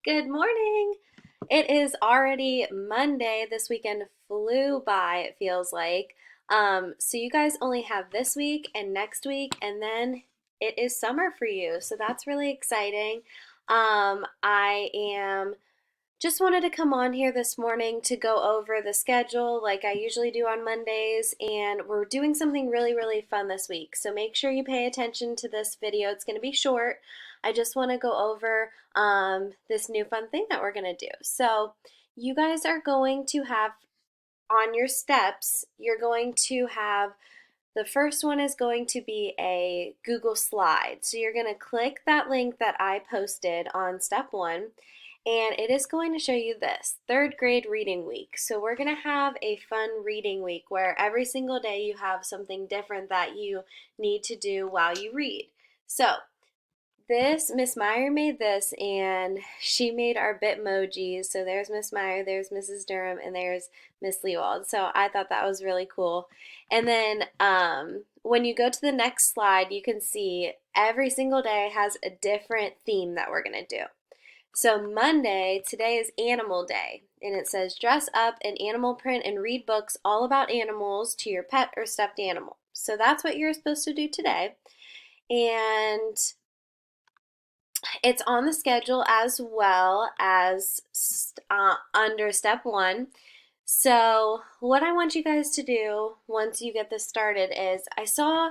Good morning. It is already Monday. This weekend flew by, it feels like. So you guys only have this week and next week, and then it is summer for you. So that's really exciting. I am just wanted to come on here this morning to go over the schedule like I usually do on Mondays, and we're doing something really, really fun this week. So make sure you pay attention to this video. It's going to be short. I just want to go over this new fun thing that we're going to do. So you guys are going to have on your steps, you're going to have the first one is going to be a Google slide. So you're going to click that link that I posted on step one, and it is going to show you this third grade reading week. So we're going to have a fun reading week where every single day you have something different that you need to do while you read. So this, Miss Meyer made this, and she made our Bitmojis. So there's Miss Meyer, there's Mrs. Durham, and there's Miss Leewald. So I thought that was really cool. And then when you go to the next slide, you can see every single day has a different theme that we're going to do. So Monday, today is Animal Day, and it says dress up in animal print and read books all about animals to your pet or stuffed animal. So that's what you're supposed to do today. And it's on the schedule as well as under step one. So what I want you guys to do once you get this started is I saw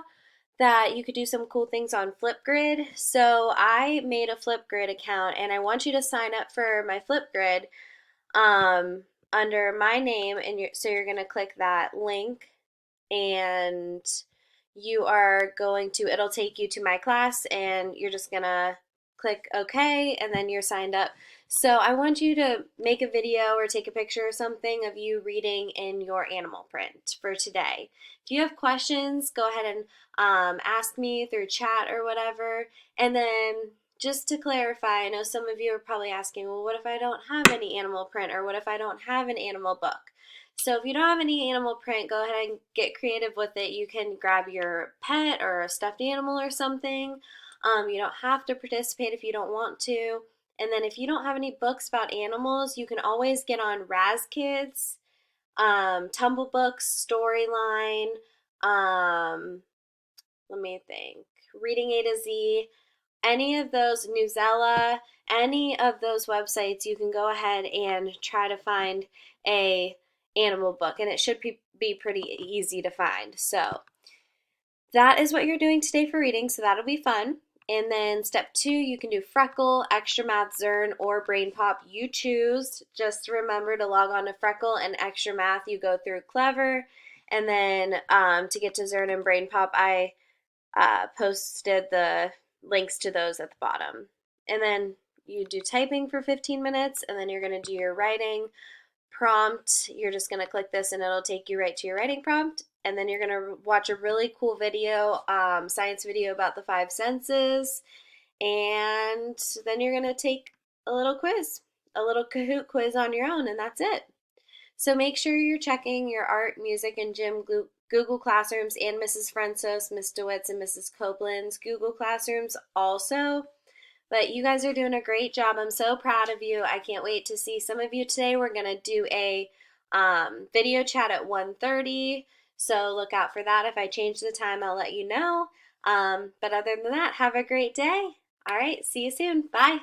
that you could do some cool things on Flipgrid. So I made a Flipgrid account, and I want you to sign up for my Flipgrid under my name, and so you're going to click that link, and you are going to, it'll take you to my class, and you're just going to click OK, and then you're signed up. So I want you to make a video or take a picture or something of you reading in your animal print for today. If you have questions, go ahead and ask me through chat or whatever. And then just to clarify, I know some of you are probably asking, well, what if I don't have any animal print, or what if I don't have an animal book? So if you don't have any animal print, go ahead and get creative with it. You can grab your pet or a stuffed animal or something. You don't have to participate if you don't want to. And then if you don't have any books about animals, you can always get on RazKids, Tumble Books, Storyline, let me think, Reading A to Z, any of those, Newsela, any of those websites, you can go ahead and try to find a animal book, and it should be pretty easy to find. So that is what you're doing today for reading, so that'll be fun. And then step two, you can do Freckle, Extra Math, Zern, or Brain Pop. You choose. Just remember to log on to Freckle and Extra Math. You go through Clever. And then to get to Zern and Brain Pop, I posted the links to those at the bottom. And then you do typing for 15 minutes, and then you're going to do your writing prompt. You're just going to click this, and it'll take you right to your writing prompt. And then you're going to watch a really cool video, science video about the five senses. And then you're going to take a little quiz, a little Kahoot quiz on your own, and that's it. So make sure you're checking your art, music, and gym Google Classrooms and Mrs. Frensos, Miss DeWitt's, and Mrs. Copeland's Google Classrooms also. But you guys are doing a great job. I'm so proud of you. I can't wait to see some of you today. We're going to do a video chat at 1:30. So look out for that. If I change the time, I'll let you know. But other than that, have a great day. All right, see you soon. Bye.